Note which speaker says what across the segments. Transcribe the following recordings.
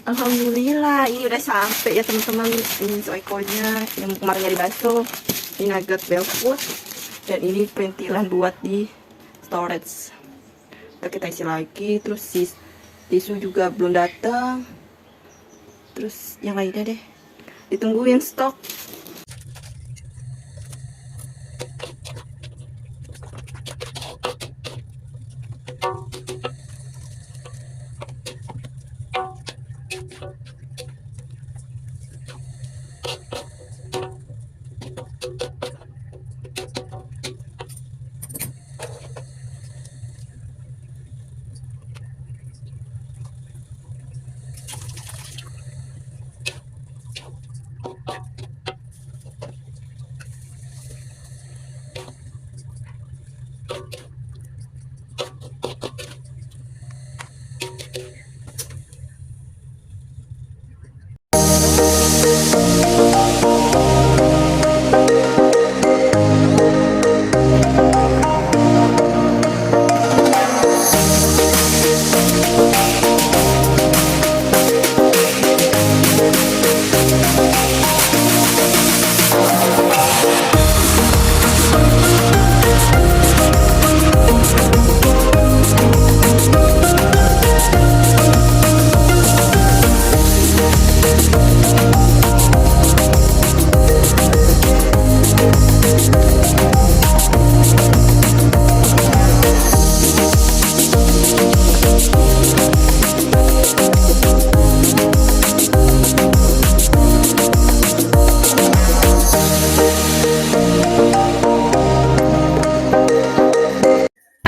Speaker 1: Alhamdulillah ini udah sampai ya teman-teman. Ini soekonya yang kemarin nyari bakso, ini nugget Belfood, dan ini perintilan buat di storage. Ntar kita isi lagi. Terus tisu juga belum datang. Terus yang lainnya deh ditungguin stok.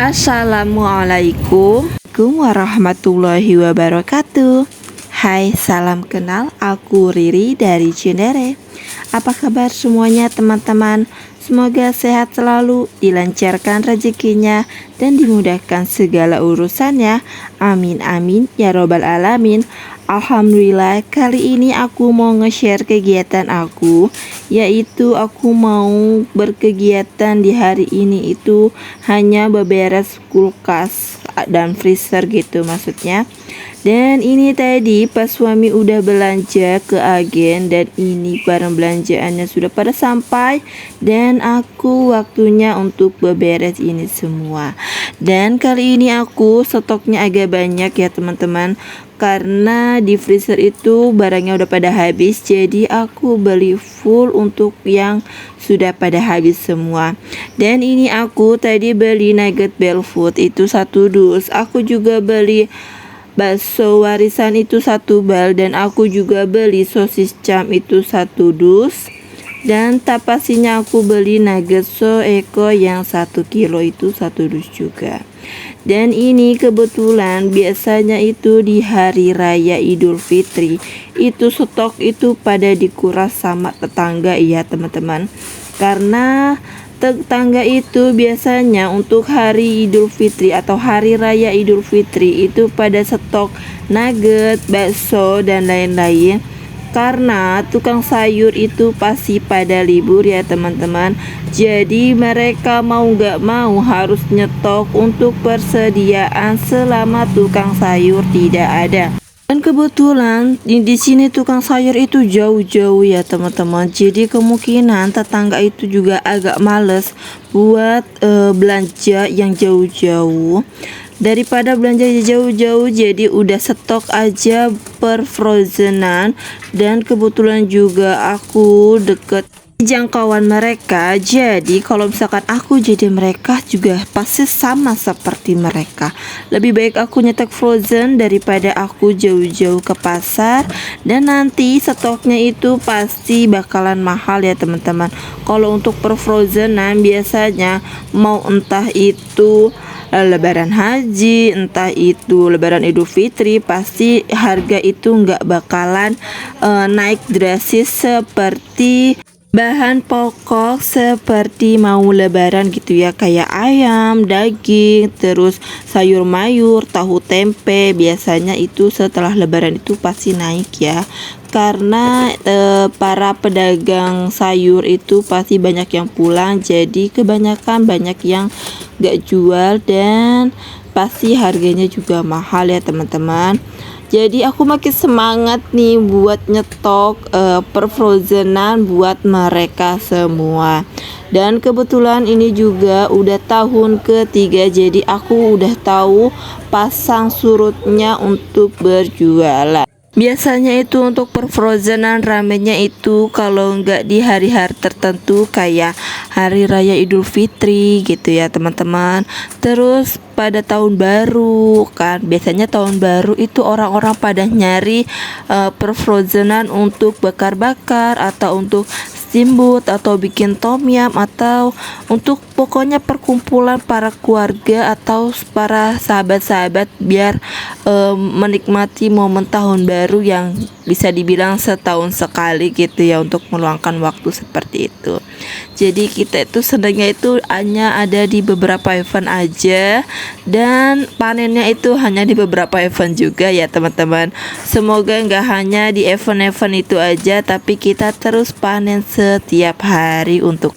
Speaker 1: Assalamualaikum warahmatullahi wabarakatuh. Hai, salam kenal, aku Riri dari Cinere. Apa kabar semuanya teman-teman? Semoga sehat selalu, dilancarkan rezekinya, dan dimudahkan segala urusannya. Amin amin ya robbal alamin. Alhamdulillah, kali ini aku mau nge-share kegiatan aku, yaitu aku mau berkegiatan di hari ini itu hanya beberes kulkas dan freezer gitu maksudnya. Dan ini tadi pas suami udah belanja ke agen, dan ini barang belanjaannya sudah pada sampai, dan aku waktunya untuk beberes ini semua. Dan kali ini aku stoknya agak banyak ya teman-teman, karena di freezer itu barangnya udah pada habis, jadi aku beli full untuk yang sudah pada habis semua. Dan ini aku tadi beli nugget Belfood itu 1 dus, aku juga beli bakso warisan itu 1 bal, dan aku juga beli sosis cam itu 1 dus, dan tapasinya aku beli nugget soeko yang 1 kilo itu 1 dus juga. Dan ini kebetulan biasanya itu di hari raya Idul Fitri itu stok itu pada dikuras sama tetangga ya teman-teman, karena tetangga itu biasanya untuk hari Idul Fitri atau hari raya Idul Fitri itu pada stok nugget, bakso, dan lain-lain, karena tukang sayur itu pasti pada libur ya teman-teman. Jadi mereka mau gak mau harus nyetok untuk persediaan selama tukang sayur tidak ada. Dan kebetulan di sini tukang sayur itu jauh-jauh ya teman-teman. Jadi kemungkinan tetangga itu juga agak males buat belanja yang jauh-jauh. Daripada belanja jauh-jauh, jadi udah stok aja per frozenan. Dan kebetulan juga aku deket jangkauan mereka, jadi kalau misalkan aku jadi mereka juga pasti sama seperti mereka. Lebih baik aku nyetek frozen daripada aku jauh-jauh ke pasar, dan nanti stoknya itu pasti bakalan mahal ya teman-teman. Kalau untuk per frozenan biasanya mau entah itu Lebaran haji, entah itu Lebaran Idul Fitri, pasti harga itu nggak bakalan naik drastis seperti bahan pokok seperti mau lebaran gitu ya, kayak ayam, daging, terus sayur mayur, tahu tempe. Biasanya itu setelah lebaran itu pasti naik ya, karena para pedagang sayur itu pasti banyak yang pulang, jadi kebanyakan banyak yang gak jual, dan pasti harganya juga mahal ya teman-teman. Jadi aku makin semangat nih buat nyetok perfrozenan buat mereka semua. Dan kebetulan ini juga udah tahun ketiga, jadi aku udah tahu pasang surutnya untuk berjualan. Biasanya itu untuk perfrozenan ramenya itu kalau nggak di hari-hari tertentu kayak hari raya Idul Fitri gitu ya teman-teman. Terus pada tahun baru kan, biasanya tahun baru itu orang-orang pada nyari perfrozenan untuk bakar-bakar atau untuk steamboat atau bikin tom yum atau untuk pokoknya perkumpulan para keluarga atau para sahabat-sahabat biar menikmati momen tahun baru yang bisa dibilang setahun sekali gitu ya, untuk meluangkan waktu seperti itu. Jadi kita itu senangnya itu hanya ada di beberapa event aja, dan panennya itu hanya di beberapa event juga ya teman-teman. Semoga nggak hanya di event-event itu aja, tapi kita terus panen setiap hari. Untuk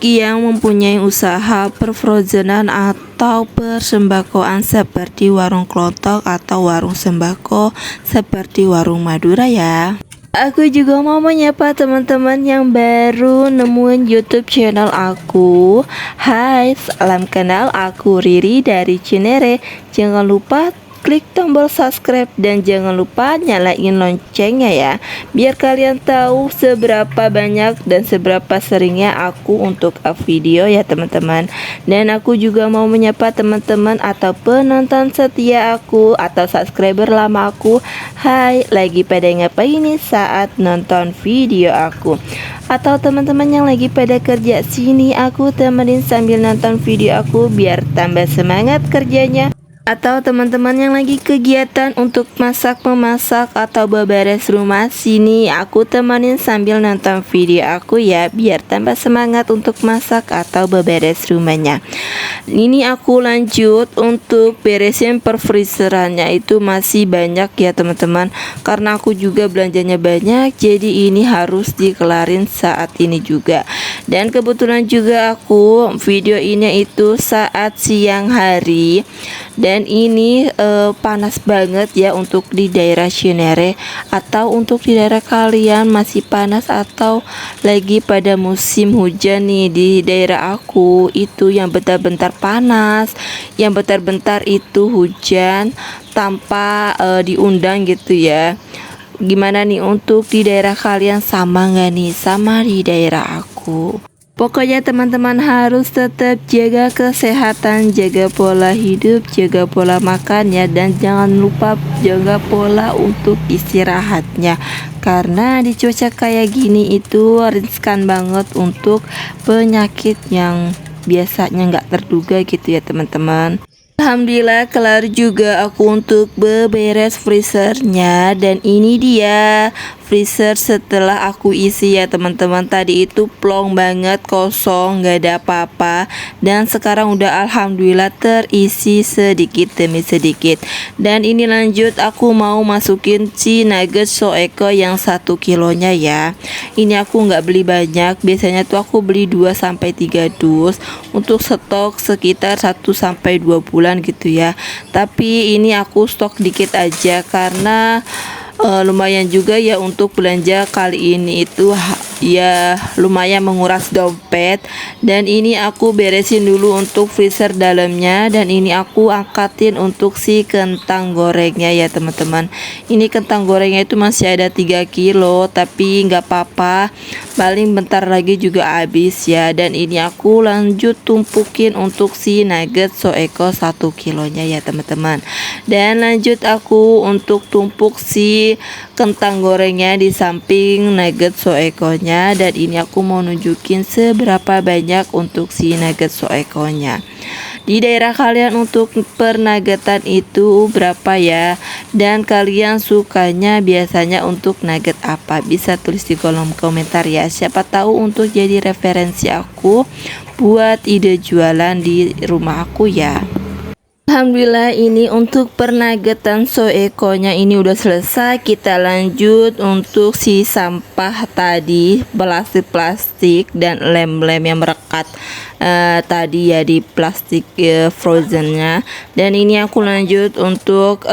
Speaker 1: yang mempunyai usaha perfrozenan atau persembakoan seperti warung kelontong atau warung sembako seperti warung Madura ya. Aku juga mau menyapa teman-teman yang baru nemuin YouTube channel aku. Hai, salam kenal, aku Riri dari Cinere. Jangan lupa klik tombol subscribe dan jangan lupa nyalain loncengnya ya, biar kalian tahu seberapa banyak dan seberapa seringnya aku untuk up video ya teman-teman. Dan aku juga mau menyapa teman-teman atau penonton setia aku atau subscriber lama aku. Hai, lagi pada ngapain nih saat nonton video aku? Atau teman-teman yang lagi pada kerja, sini aku temenin sambil nonton video aku biar tambah semangat kerjanya. Atau teman-teman yang lagi kegiatan untuk masak-memasak atau beberes rumah, sini aku temanin sambil nonton video aku ya, biar tambah semangat untuk masak atau beberes rumahnya. Ini aku lanjut untuk beresin perfreezerannya, itu masih banyak ya teman-teman, karena aku juga belanjanya banyak, jadi ini harus dikelarin saat ini juga. Dan kebetulan juga aku video ini itu saat siang hari, dan ini panas banget ya untuk di daerah Cinere. Atau untuk di daerah kalian masih panas atau lagi pada musim hujan nih, di daerah aku itu yang bentar-bentar panas, yang bentar-bentar itu hujan tanpa diundang gitu ya. Gimana nih untuk di daerah kalian, sama nggak nih sama di daerah aku? Pokoknya teman-teman harus tetap jaga kesehatan, jaga pola hidup, jaga pola makan ya, dan jangan lupa jaga pola untuk istirahatnya. Karena di cuaca kayak gini itu riskan banget untuk penyakit yang biasanya nggak terduga gitu ya teman-teman. Alhamdulillah kelar juga aku untuk beberes freezernya, dan ini dia freezer setelah aku isi ya teman-teman. Tadi itu plong banget, kosong, nggak ada apa-apa, dan sekarang udah alhamdulillah terisi sedikit demi sedikit. Dan ini lanjut aku mau masukin si nugget Soeko yang 1 kilonya ya. Ini aku nggak beli banyak, biasanya tuh aku beli 2-3 dus untuk stok sekitar 1-2 bulan gitu ya. Tapi ini aku stok dikit aja karena lumayan juga ya untuk belanja kali ini itu ya, lumayan menguras dompet. Dan ini aku beresin dulu untuk freezer dalamnya, dan ini aku angkatin untuk si kentang gorengnya ya teman-teman. Ini kentang gorengnya itu masih ada 3 kilo, tapi nggak apa-apa, paling bentar lagi juga habis ya. Dan ini aku lanjut tumpukin untuk si nugget Soeko 1 kilonya ya teman-teman. Dan lanjut aku untuk tumpuk si kentang gorengnya di samping nugget Soekonya. Dan ini aku mau nunjukin seberapa banyak untuk si nugget Soekonya. Di daerah kalian untuk per nuggetan itu berapa ya? Dan kalian sukanya biasanya untuk nugget apa? Bisa tulis di kolom komentar ya, siapa tahu untuk jadi referensi aku buat ide jualan di rumah aku ya. Alhamdulillah ini untuk pernagetan soekonya ini udah selesai. Kita lanjut untuk si sampah tadi, plastik-plastik dan lem-lem yang merekat tadi ya di plastik frozennya. Dan ini aku lanjut untuk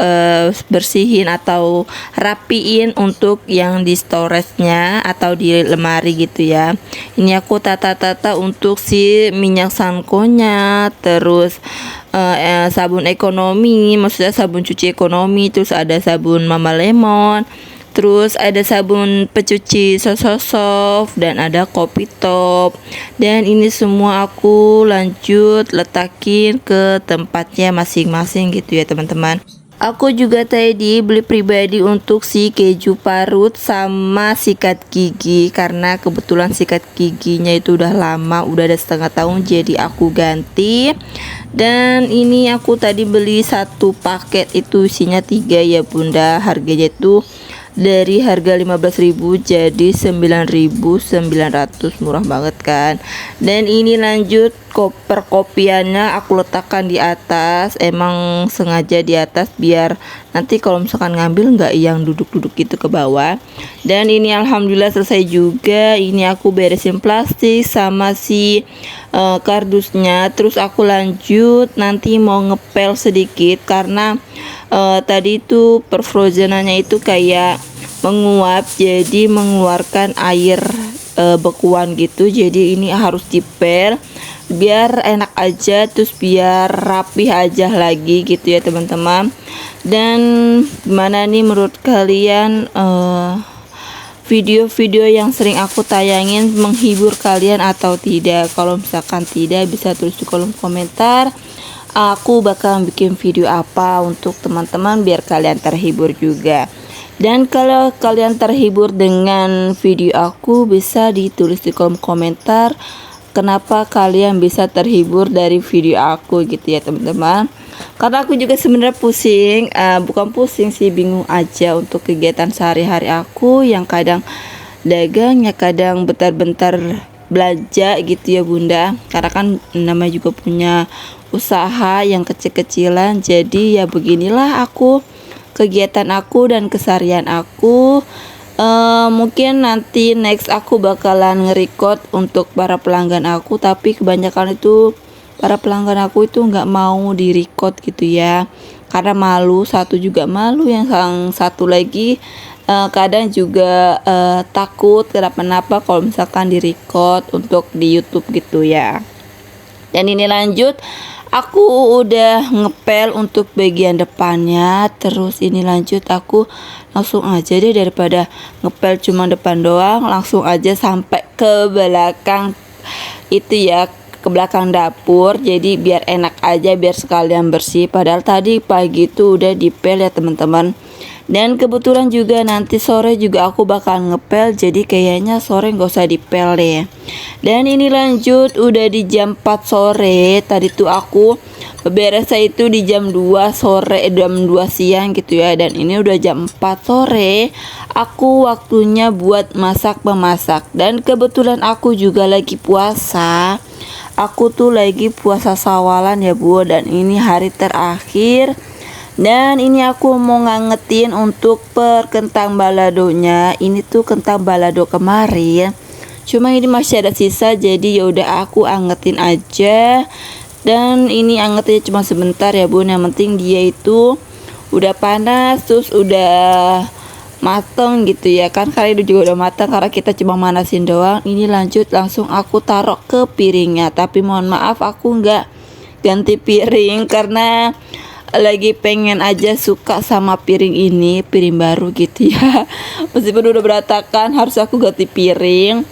Speaker 1: bersihin atau rapiin untuk yang di storage-nya atau di lemari gitu ya. Ini aku tata-tata untuk si minyak sankonya, terus sabun ekonomi, maksudnya sabun cuci ekonomi, terus ada sabun Mama Lemon, terus ada sabun pencuci soft dan ada kopi top. Dan ini semua aku lanjut letakin ke tempatnya masing-masing gitu ya teman-teman. Aku juga tadi beli pribadi untuk si keju parut sama sikat gigi, karena kebetulan sikat giginya itu udah lama, udah ada setengah tahun, jadi aku ganti. Dan ini aku tadi beli satu paket itu isinya 3 ya bunda, harganya itu dari harga 15.000 jadi 9.900, murah banget kan. Dan ini lanjut koper kopiannya aku letakkan di atas, emang sengaja di atas biar nanti kalau misalkan ngambil nggak yang duduk-duduk gitu ke bawah. Dan ini alhamdulillah selesai juga. Ini aku beresin plastik sama si kardusnya, terus aku lanjut nanti mau ngepel sedikit karena tadi itu perfrozenannya itu kayak menguap, jadi mengeluarkan air bekuan gitu. Jadi ini harus dipel biar enak aja, terus biar rapih aja lagi gitu ya teman-teman. Dan gimana nih menurut kalian video-video yang sering aku tayangin menghibur kalian atau tidak? Kalau misalkan tidak, bisa tulis di kolom komentar. Aku bakal bikin video apa untuk teman-teman biar kalian terhibur juga. Dan kalau kalian terhibur dengan video aku, bisa ditulis di kolom komentar kenapa kalian bisa terhibur dari video aku gitu ya teman-teman. Karena aku juga sebenarnya pusing, bukan pusing sih, bingung aja untuk kegiatan sehari-hari aku yang kadang dagang ya kadang bentar-bentar belanja gitu ya bunda. Karena kan namanya juga punya usaha yang kecil-kecilan, jadi ya beginilah aku kegiatan aku dan keseharian aku. Mungkin nanti next aku bakalan nge-record untuk para pelanggan aku, tapi kebanyakan itu para pelanggan aku itu nggak mau di-record gitu ya, karena malu. Satu juga malu, yang satu lagi kadang juga takut kenapa-napa kalau misalkan di-record untuk di YouTube gitu ya. Dan ini lanjut, aku udah ngepel untuk bagian depannya. Terus ini lanjut, aku langsung aja deh, daripada ngepel cuma depan doang, langsung aja sampai ke belakang itu ya, ke belakang dapur. Jadi biar enak aja, biar sekalian bersih. Padahal tadi pagi itu udah dipel ya teman-teman. Dan kebetulan juga nanti sore juga aku bakal ngepel, jadi kayaknya sore nggak usah dipel deh. Dan ini lanjut udah di jam 4 sore. Tadi tuh aku beberesnya itu di jam 2 sore, jam 2 siang gitu ya. Dan ini udah jam 4 sore. Aku waktunya buat masak-memasak. Dan kebetulan aku juga lagi puasa. Aku tuh lagi puasa sawalan ya bu. Dan ini hari terakhir. Dan ini aku mau ngangetin untuk per kentang baladonya. Ini tuh kentang balado kemarin, cuma ini masih ada sisa, jadi ya udah aku angetin aja. Dan ini angetnya cuma sebentar ya bun, yang penting dia itu udah panas, terus udah mateng gitu ya kan. Kali itu juga udah mateng karena kita cuma manasin doang. Ini lanjut langsung aku taruh ke piringnya, tapi mohon maaf aku nggak ganti piring karena lagi pengen aja suka sama piring ini, piring baru gitu ya. Meskipun udah berantakan, harus aku ganti piring.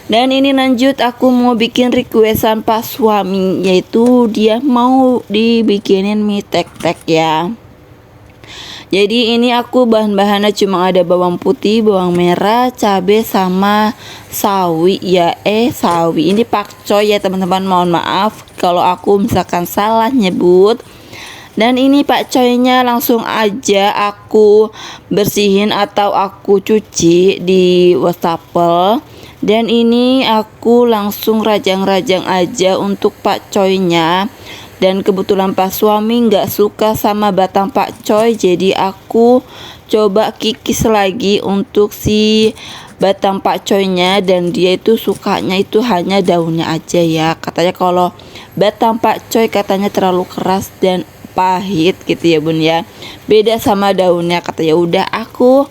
Speaker 1: Dan ini lanjut aku mau bikin requestan pas suami, yaitu dia mau dibikinin mie tek-tek ya. Jadi ini aku bahan-bahannya cuma ada bawang putih, bawang merah, cabai sama sawi ya. Sawi ini pakcoy ya teman-teman, mohon maaf kalau aku misalkan salah nyebut. Dan ini pakcoynya langsung aja aku bersihin atau aku cuci di wastafel. Dan ini aku langsung rajang-rajang aja untuk pakcoynya. Dan kebetulan pas suami nggak suka sama batang pakcoy, jadi aku coba kikis lagi untuk si batang pakcoynya, dan dia itu sukanya itu hanya daunnya aja ya. Katanya kalau batang pakcoy katanya terlalu keras dan pahit gitu ya bun ya, beda sama daunnya. Katanya udah aku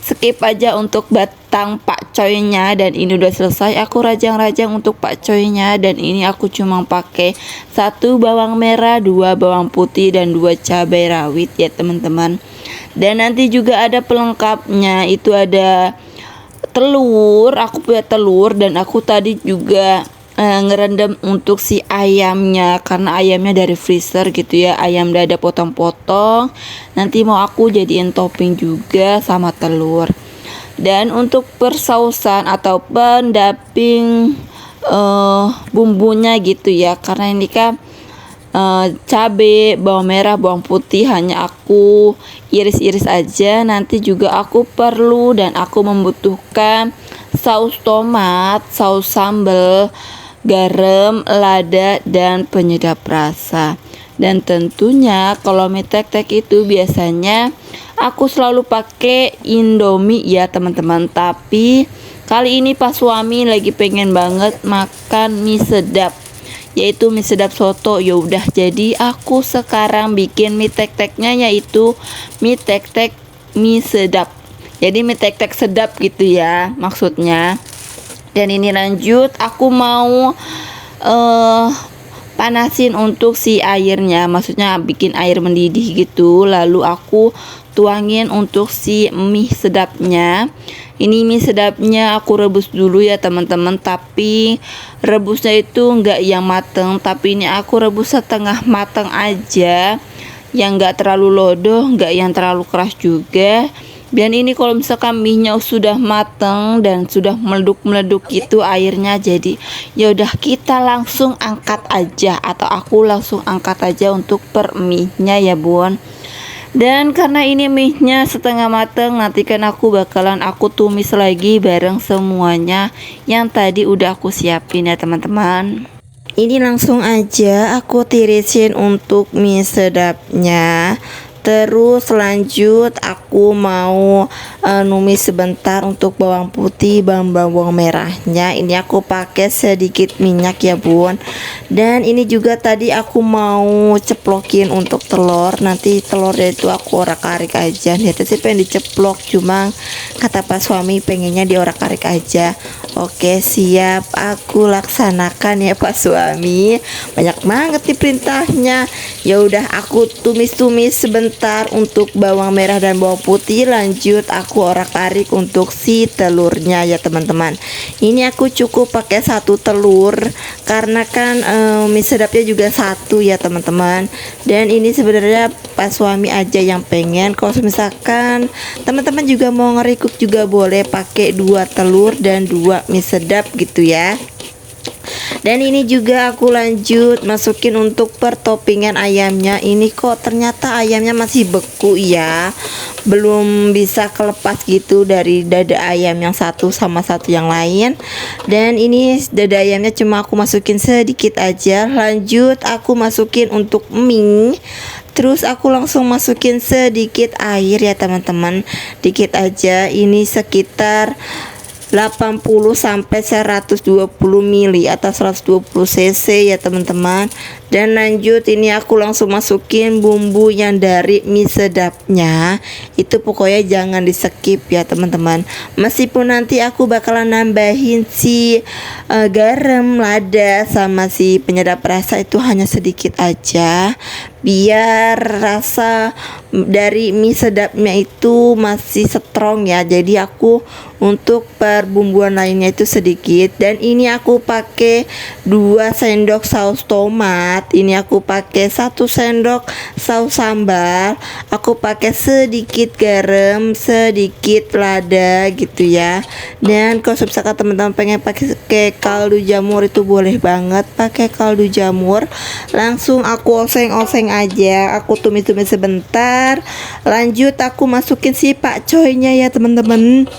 Speaker 1: skip aja untuk batang pakcoynya, dan ini udah selesai aku rajang-rajang untuk pakcoynya. Dan ini aku cuma pakai 1 bawang merah, 2 bawang putih, dan 2 cabai rawit ya teman-teman. Dan nanti juga ada pelengkapnya, itu ada telur, aku punya telur, dan aku tadi juga ngerendam untuk si ayamnya, karena ayamnya dari freezer gitu ya, ayam dada potong-potong, nanti mau aku jadiin topping juga sama telur. Dan untuk persausan atau pendamping bumbunya gitu ya, karena ini kan cabai, bawang merah, bawang putih hanya aku iris-iris aja. Nanti juga aku perlu dan aku membutuhkan saus tomat, saus sambal, garam, lada, dan penyedap rasa. Dan tentunya kalau mie tek-tek itu biasanya aku selalu pakai Indomie ya teman-teman. Tapi kali ini pas suami lagi pengen banget makan mie sedap, yaitu mie sedap soto. Ya udah, jadi aku sekarang bikin mie tek-teknya, yaitu mie tek-tek mie sedap. Jadi mie tek-tek sedap gitu ya maksudnya. Dan ini lanjut aku mau panasin untuk si airnya, maksudnya bikin air mendidih gitu, lalu aku tuangin untuk si mie sedapnya. Ini mie sedapnya aku rebus dulu ya teman-teman, tapi rebusnya itu enggak yang mateng, tapi ini aku rebus setengah mateng aja, yang enggak terlalu lodoh, enggak yang terlalu keras juga. Dan ini kalau misalkan mie-nya sudah mateng dan sudah meleduk-meleduk gitu airnya, jadi ya udah kita langsung angkat aja, atau aku langsung angkat aja untuk per mie-nya ya bun. Dan karena ini mie-nya setengah mateng, nanti kan aku bakalan aku tumis lagi bareng semuanya yang tadi udah aku siapin ya teman-teman. Ini langsung aja aku tirisin untuk mie sedapnya. Terus lanjut aku mau numis sebentar untuk bawang putih, bawang merahnya. Ini aku pakai sedikit minyak ya bun. Dan ini juga tadi aku mau ceplokin untuk telur. Nanti telurnya itu aku orak-arik aja. Niatnya sih pengen diceplok, cuma kata pas suami pengennya diorak-arik aja. Oke siap, aku laksanakan ya Pak suami. Banyak banget nih perintahnya. Ya udah, aku tumis-tumis sebentar untuk bawang merah dan bawang putih. Lanjut aku orak-arik untuk si telurnya ya teman-teman. Ini aku cukup pakai 1 telur karena kan mie sedapnya juga 1 ya teman-teman. Dan ini sebenarnya Pak suami aja yang pengen. Kalau misalkan teman-teman juga mau ngerikuk juga boleh pakai 2 telur dan 2 mie sedap gitu ya. Dan ini juga aku lanjut masukin untuk pertoppingan ayamnya. Ini kok ternyata ayamnya masih beku ya, belum bisa kelepas gitu dari dada ayam yang satu sama satu yang lain. Dan ini dada ayamnya cuma aku masukin sedikit aja. Lanjut aku masukin untuk mie. Terus aku langsung masukin sedikit air ya teman-teman, dikit aja. Ini sekitar 80 sampai 120 mili atau 120 cc ya teman-teman. Dan lanjut ini aku langsung masukin bumbu yang dari mie sedapnya. Itu pokoknya jangan di skip ya teman-teman. Meskipun nanti aku bakalan nambahin si garam, lada, sama si penyedap rasa, itu hanya sedikit aja biar rasa dari mie sedapnya itu masih strong ya. Jadi aku untuk perbumbuan lainnya itu sedikit. Dan ini aku pakai 2 sendok saus tomat. Ini aku pakai 1 sendok saus sambal. Aku pakai sedikit garam, sedikit lada gitu ya. Dan kalau misalkan teman-teman pengen pakai kaldu jamur itu boleh banget pakai kaldu jamur. Langsung aku oseng-oseng aja, aku tumis-tumis sebentar. Lanjut aku masukin si pakcoynya ya teman-teman.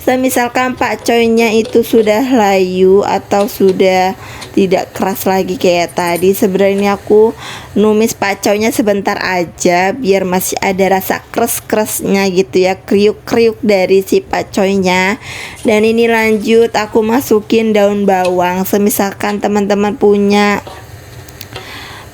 Speaker 1: Misalkan pakcoynya itu sudah layu atau sudah tidak keras lagi kayak tadi. Sebenarnya aku numis pacaunya sebentar aja biar masih ada rasa kres-kresnya gitu ya, kriuk-kriuk dari si pacoynya. Dan ini lanjut aku masukin daun bawang. Semisalkan teman-teman punya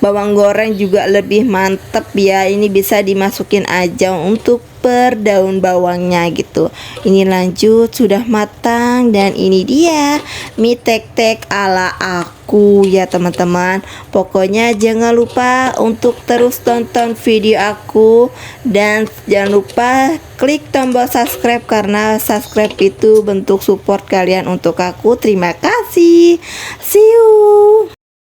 Speaker 1: bawang goreng juga lebih mantep ya, ini bisa dimasukin aja untuk per daun bawangnya gitu. Ini lanjut sudah matang dan ini dia mie tek-tek ala aku ya teman-teman. Pokoknya jangan lupa untuk terus tonton video aku dan jangan lupa klik tombol subscribe karena subscribe itu bentuk support kalian untuk aku. Terima kasih. See you.